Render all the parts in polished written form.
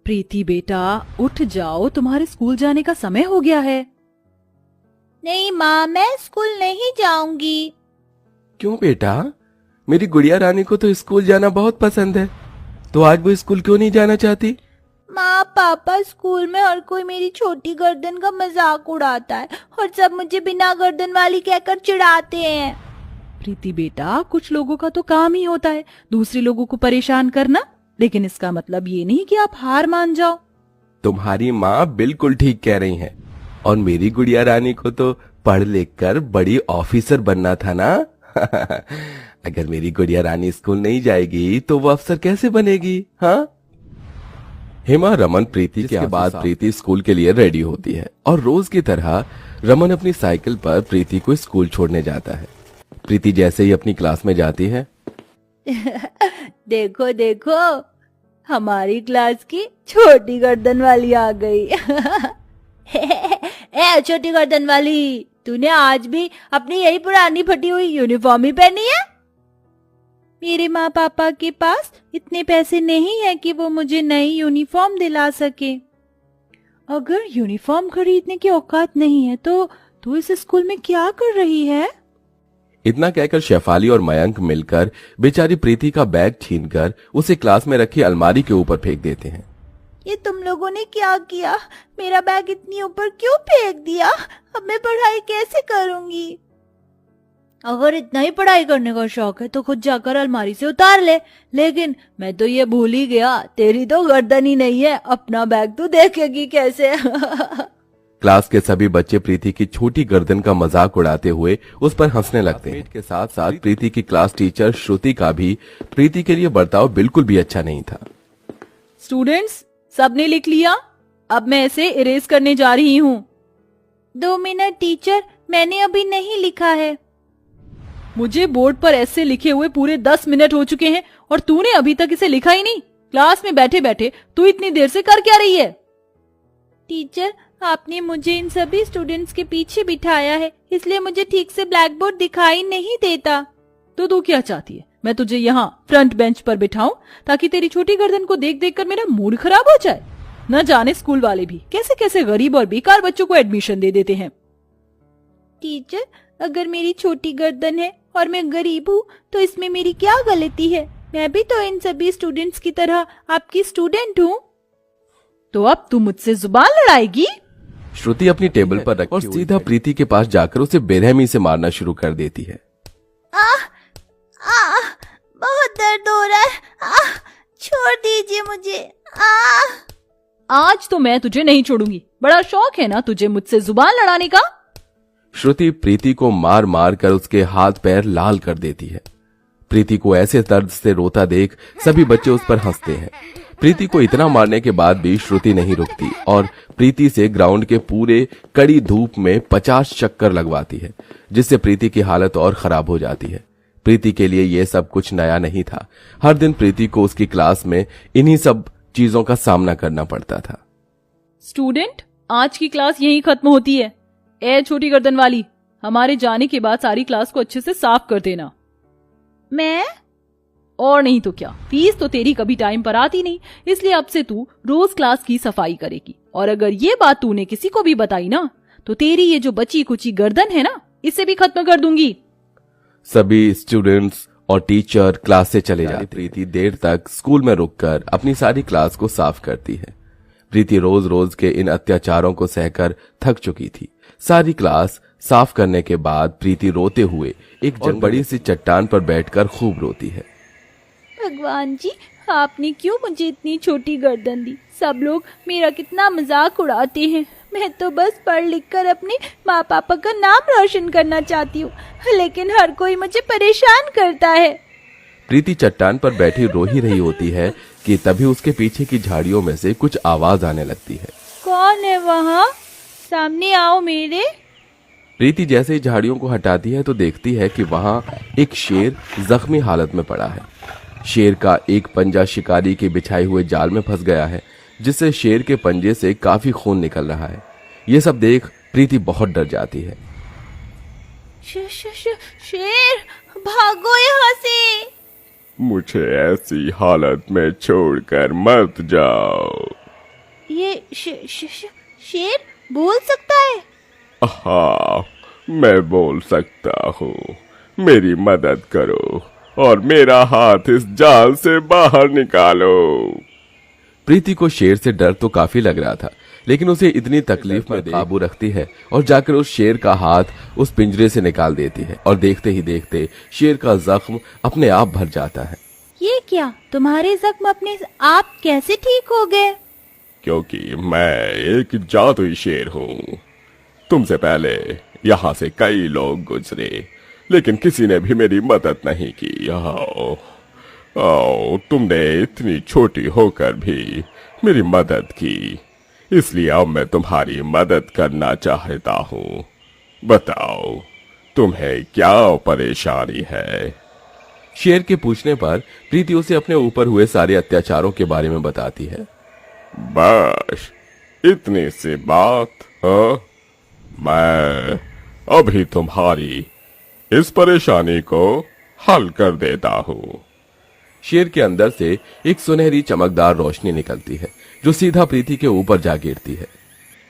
प्रीति बेटा उठ जाओ, तुम्हारे स्कूल जाने का समय हो गया है। नहीं माँ, मैं स्कूल नहीं जाऊंगी। क्यों बेटा? मेरी गुड़िया रानी को तो स्कूल जाना बहुत पसंद है, तो आज वो स्कूल क्यों नहीं जाना चाहती? माँ पापा, स्कूल में हर कोई मेरी छोटी गर्दन का मजाक उड़ाता है और सब मुझे बिना गर्दन वाली कहकर चिढ़ाते हैं। प्रीति बेटा, कुछ लोगों का तो काम ही होता है दूसरे लोगों को परेशान करना, लेकिन इसका मतलब ये नहीं कि आप हार मान जाओ। तुम्हारी माँ बिल्कुल ठीक कह रही हैं, और मेरी गुड़िया रानी को तो पढ़ लिख कर बड़ी ऑफिसर बनना था ना। अगर मेरी गुड़िया रानी स्कूल नहीं जाएगी तो वो अफसर कैसे बनेगी? हाँ। हेमा, रमन, प्रीति के बाद प्रीति स्कूल के लिए रेडी होती है और रोज की तरह रमन अपनी साइकिल पर प्रीति को स्कूल छोड़ने जाता है। प्रीति जैसे ही अपनी क्लास में जाती है, देखो देखो, हमारी क्लास की छोटी गर्दन वाली आ गई। ए छोटी गर्दन वाली, तूने आज भी अपनी यही पुरानी फटी हुई यूनिफॉर्म ही पहनी है? मेरे माँ पापा के पास इतने पैसे नहीं है कि वो मुझे नई यूनिफॉर्म दिला सके। अगर यूनिफॉर्म खरीदने की औकात नहीं है तो तू इस स्कूल में क्या कर रही है? इतना कहकर शेफाली और मयंक मिलकर बेचारी प्रीति का बैग छीनकर उसे क्लास में रखी अलमारी के ऊपर फेंक देते हैं। ये तुम लोगों ने क्या किया? मेरा बैग इतनी ऊपर क्यों फेंक दिया? अब मैं पढ़ाई कैसे करूंगी? अगर इतना ही पढ़ाई करने का शौक है तो खुद जाकर अलमारी से उतार ले। लेकिन मैं तो ये भूल ही गया, तेरी तो गर्दन ही नहीं है, अपना बैग तू देखेगी कैसे? क्लास के सभी बच्चे प्रीति की छोटी गर्दन का मजाक उड़ाते हुए उस पर हंसने लगते हैं। के साथ साथ प्रीति की क्लास टीचर श्रुति का भी प्रीति के लिए बर्ताव बिल्कुल भी अच्छा नहीं था। स्टूडेंट्स, सबने लिख लिया? अब मैं इसे इरेज करने जा रही हूँ। 2 मिनट टीचर, मैंने अभी नहीं लिखा है। मुझे बोर्ड पर ऐसे लिखे हुए पूरे 10 मिनट हो चुके हैं और तूने अभी तक इसे लिखा ही नहीं। क्लास में बैठे बैठे तू इतनी देर से कर क्या रही है? टीचर, आपने मुझे इन सभी स्टूडेंट्स के पीछे बिठाया है, इसलिए मुझे ठीक से ब्लैक बोर्ड दिखाई नहीं देता। तो तू क्या चाहती है, मैं तुझे यहाँ फ्रंट बेंच पर बिठाऊं ताकि तेरी छोटी गर्दन को देख देख कर मेरा मूड खराब हो जाए? न जाने स्कूल वाले भी कैसे कैसे गरीब और बेकार बच्चों को एडमिशन दे देते हैं। टीचर, अगर मेरी छोटी गर्दन है और मैं गरीब हूँ तो इसमें मेरी क्या गलती है? मैं भी तो इन सभी स्टूडेंट्स की तरह आपकी स्टूडेंट हूँ। तो अब तू मुझसे जुबान लड़ाएगी? श्रुति अपनी टेबल पर रखी और सीधा प्रीति के पास जाकर उसे बेरहमी से मारना शुरू कर देती है। बहुत दर्द हो रहा है। छोड़ दीजिए मुझे। आज तो मैं तुझे नहीं छोड़ूंगी। बड़ा शौक है ना तुझे मुझसे जुबान लड़ाने का? श्रुति प्रीति को मार मार कर उसके हाथ पैर लाल कर देती है। प्रीति को ऐसे दर्द से रोता देख सभी बच्चे उस पर हंसते हैं। प्रीति को इतना मारने के बाद भी श्रुति नहीं रुकती और प्रीति से ग्राउंड के पूरे कड़ी धूप में 50 चक्कर लगवाती है, जिससे प्रीति की हालत और खराब हो जाती है। प्रीति के लिए ये सब कुछ नया नहीं था। हर दिन प्रीति को उसकी क्लास में इन्हीं सब चीजों का सामना करना पड़ता था। स्टूडेंट, आज की क्लास यहीं खत्म होती है। ए छोटी गर्दन वाली, हमारे जाने के बाद सारी क्लास को अच्छे से साफ कर देना। मैं? और नहीं तो क्या, फीस तो तेरी कभी टाइम पर आती नहीं, इसलिए अब से तू रोज क्लास की सफाई करेगी। और अगर ये बात तूने किसी को भी बताई ना तो तेरी ये जो बची कुची गर्दन है ना, इसे भी खत्म कर दूंगी। सभी स्टूडेंट्स और टीचर क्लास से चले जाते। प्रीति देर तक स्कूल में रुककर अपनी सारी क्लास को साफ करती है। प्रीति रोज रोज के इन अत्याचारों को सहकर थक चुकी थी। सारी क्लास साफ करने के बाद प्रीति रोते हुए एक बड़ी सी चट्टान पर बैठकर खूब रोती है। भगवान जी, आपने क्यों मुझे इतनी छोटी गर्दन दी? सब लोग मेरा कितना मजाक उड़ाते हैं। मैं तो बस पढ़ लिख कर अपने माँ पापा का नाम रोशन करना चाहती हूँ, लेकिन हर कोई मुझे परेशान करता है। प्रीति चट्टान पर बैठी रो ही रही होती है कि तभी उसके पीछे की झाड़ियों में से कुछ आवाज आने लगती है। कौन है वहाँ? सामने आओ मेरे। प्रीति जैसे ही झाड़ियों को हटाती है तो देखती है कि वहां एक शेर जख्मी हालत में पड़ा है। शेर का एक पंजा शिकारी के बिछाए हुए जाल में फंस गया है, जिससे शेर के पंजे से काफी खून निकल रहा है। ये सब देख प्रीति बहुत डर जाती है। शेर, भागो यहाँ से। मुझे ऐसी हालत में छोड़कर मत जाओ। ये शेर बोल सकता है? हाँ, मैं बोल सकता हूँ। मेरी मदद करो और मेरा हाथ इस जाल से बाहर निकालो। प्रीति को शेर से डर तो काफी लग रहा था, लेकिन उसे इतनी तकलीफ में काबू रखती है और जाकर उस शेर का हाथ उस पिंजरे से निकाल देती है और देखते ही देखते शेर का जख्म अपने आप भर जाता है। ये क्या, तुम्हारे जख्म अपने आप कैसे ठीक हो गए? क्योंकि मैं एक जादुई शेर हूँ। तुमसे पहले यहाँ से कई लोग गुजरे, लेकिन किसी ने भी मेरी मदद नहीं की। आओ, तुमने इतनी छोटी होकर भी मेरी मदद की, इसलिए अब मैं तुम्हारी मदद करना चाहता हूँ। बताओ, तुम्हें क्या परेशानी है? शेर के पूछने पर प्रीति उसे अपने ऊपर हुए सारे अत्याचारों के बारे में बताती है। बस इतनी सी बात? हाँ, मैं अभी तुम्हारी इस परेशानी को हल कर देता हूँ। शेर के अंदर से एक सुनहरी चमकदार रोशनी निकलती है जो सीधा प्रीति के ऊपर जा गिरती है।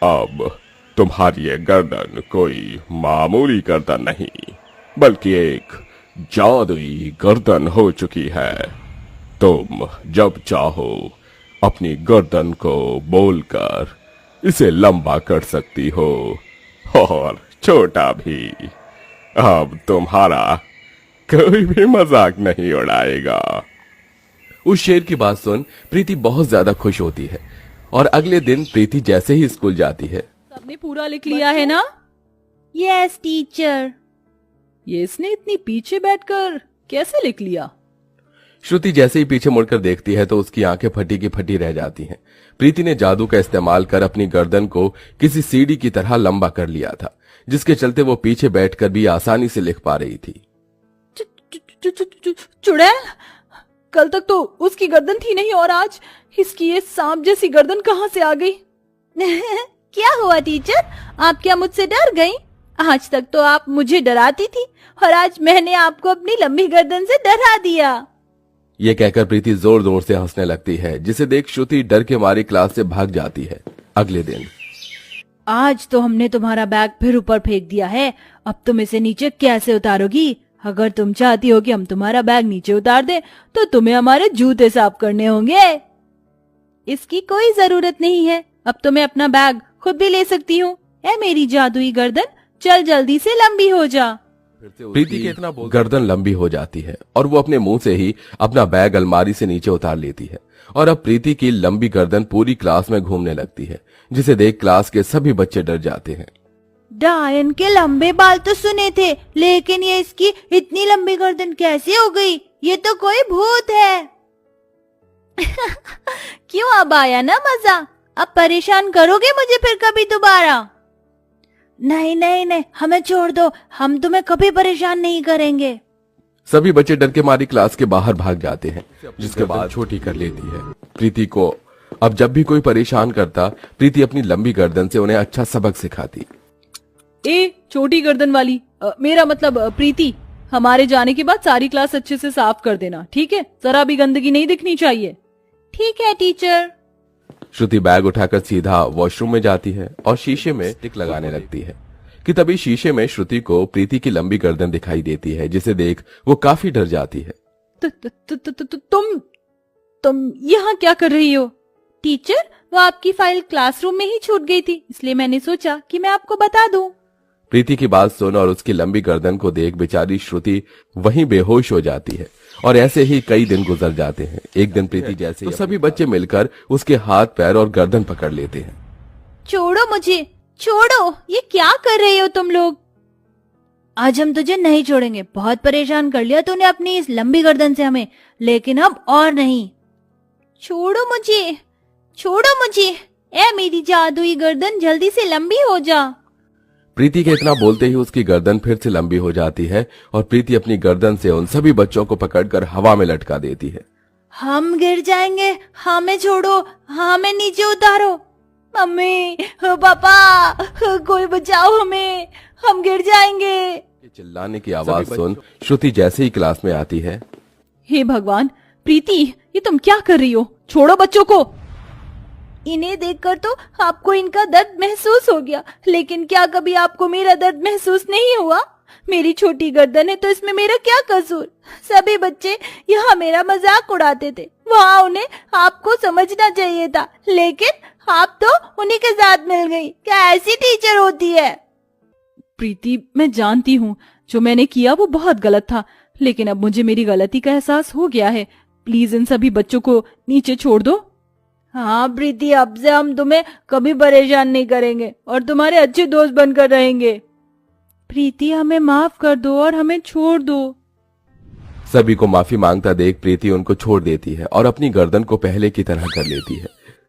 अब तुम्हारी ये गर्दन कोई मामूली गर्दन नहीं, बल्कि एक जादुई गर्दन हो चुकी है। तुम जब चाहो अपनी गर्दन को बोलकर इसे लंबा कर सकती हो और छोटा भी। अब तुम्हारा कोई भी मजाक नहीं उड़ाएगा। उस शेर की बात सुन प्रीति बहुत ज्यादा खुश होती है और अगले दिन प्रीति जैसे ही स्कूल जाती है। सबने पूरा लिख लिया है ना? Yes teacher. ये इसने इतनी पीछे बैठकर कैसे लिख लिया? श्रुति जैसे ही पीछे मुड़कर देखती है तो उसकी आंखें फटी की फटी रह जाती हैं। प्रीति ने जादू का इस्तेमाल कर अपनी गर्दन को किसी सीढ़ी की तरह लंबा कर लिया था, जिसके चलते वो पीछे बैठकर भी आसानी से लिख पा रही थी। चुड़ैल, कल तक तो उसकी गर्दन थी नहीं और आज इसकी ये सांप जैसी गर्दन कहाँ से आ गई? क्या हुआ टीचर, आप क्या मुझसे डर गई? आज तक तो आप मुझे डराती थी और आज मैंने आपको अपनी लंबी गर्दन से डरा दिया। ये कहकर प्रीति जोर जोर से हंसने लगती है, जिसे देख श्रुति डर के मारे क्लास से भाग जाती है। अगले दिन, आज तो हमने तुम्हारा बैग फिर ऊपर फेंक दिया है, अब तुम इसे नीचे कैसे उतारोगी? अगर तुम चाहती हो कि हम तुम्हारा बैग नीचे उतार दें, तो तुम्हें हमारे जूते साफ करने होंगे। इसकी कोई जरूरत नहीं है, अब तो मैं अपना बैग खुद भी ले सकती हूँ। ऐ मेरी जादुई गर्दन, चल जल्दी से लंबी हो जा। प्रीति के इतना गर्दन लंबी हो जाती है और वो अपने मुंह से ही अपना बैग अलमारी से नीचे उतार लेती है और अब प्रीति की लंबी गर्दन पूरी क्लास में घूमने लगती है, जिसे देख क्लास के सभी बच्चे डर जाते हैं। डायन के लंबे बाल तो सुने थे, लेकिन ये इसकी इतनी लंबी गर्दन कैसे हो गई? ये तो कोई भूत है। क्यों, अब आया ना मजा? अब परेशान करोगे मुझे फिर कभी दोबारा? नहीं नहीं नहीं, हमें छोड़ दो, हम तुम्हें कभी परेशान नहीं करेंगे। सभी बच्चे डर के मारे क्लास के बाहर भाग जाते हैं, जिसके बाद छोटी कर लेती है। प्रीति को अब जब भी कोई परेशान करता, प्रीति अपनी लंबी गर्दन से उन्हें अच्छा सबक सिखाती। ए छोटी गर्दन वाली, मेरा मतलब प्रीति, हमारे जाने के बाद सारी क्लास अच्छे से साफ कर देना, ठीक है? जरा भी गंदगी नहीं दिखनी चाहिए। ठीक है टीचर। श्रुति बैग उठाकर सीधा वॉशरूम में जाती है और शीशे में टिक लगाने लगती है कि तभी शीशे में श्रुति को प्रीति की लंबी गर्दन दिखाई देती है, जिसे देख वो काफी डर जाती है। तुम यहाँ क्या कर रही हो? टीचर, वो आपकी फाइल क्लासरूम में ही छूट गई थी, इसलिए मैंने सोचा कि मैं आपको बता दूं। प्रीति की बात सुन और उसकी लंबी गर्दन को देख बेचारी श्रुति वहीं बेहोश हो जाती है और ऐसे ही कई दिन गुजर जाते हैं। एक दिन प्रीति जैसे तो सभी बच्चे मिलकर उसके हाथ पैर और गर्दन पकड़ लेते हैं। छोड़ो मुझे, छोड़ो, ये क्या कर रहे हो तुम लोग? आज हम तुझे नहीं छोड़ेंगे, बहुत परेशान कर लिया तूने अपनी इस लंबी गर्दन से हमें, लेकिन अब और नहीं। छोड़ो मुझे, छोड़ो मुझे, ए मेरी जादुई गर्दन, जल्दी से लंबी हो जा। प्रीति के इतना बोलते ही उसकी गर्दन फिर से लंबी हो जाती है और प्रीति अपनी गर्दन से उन सभी बच्चों को पकड़कर हवा में लटका देती है। हम गिर जाएंगे, हमें छोड़ो, हमें नीचे उतारो। मम्मी, पापा, कोई बचाओ हमें, हम गिर जाएंगे। चिल्लाने की आवाज सुन श्रुति जैसे ही क्लास में आती है। हे भगवान, प्रीति, ये तुम क्या कर रही हो? छोड़ो बच्चों को। इन्हें देखकर तो आपको इनका दर्द महसूस हो गया, लेकिन क्या कभी आपको मेरा दर्द महसूस नहीं हुआ? मेरी छोटी गर्दन है तो इसमें मेरा क्या कसूर? सभी बच्चे यहाँ मेरा मजाक उड़ाते थे, वहाँ उन्हें आपको समझना चाहिए था, लेकिन आप तो उन्हीं के साथ मिल गई। क्या ऐसी टीचर होती है? प्रीति, मैं जानती हूँ जो मैंने किया वो बहुत गलत था, लेकिन अब मुझे मेरी गलती का एहसास हो गया है। प्लीज इन सभी बच्चों को नीचे छोड़ दो। हाँ प्रीति, अब से हम तुम्हें कभी परेशान नहीं करेंगे और तुम्हारे अच्छे दोस्त बनकर रहेंगे। प्रीति, हमें माफ कर दो और हमें छोड़ दो। सभी को माफी मांगता देख प्रीति उनको छोड़ देती है और अपनी गर्दन को पहले की तरह कर लेती है।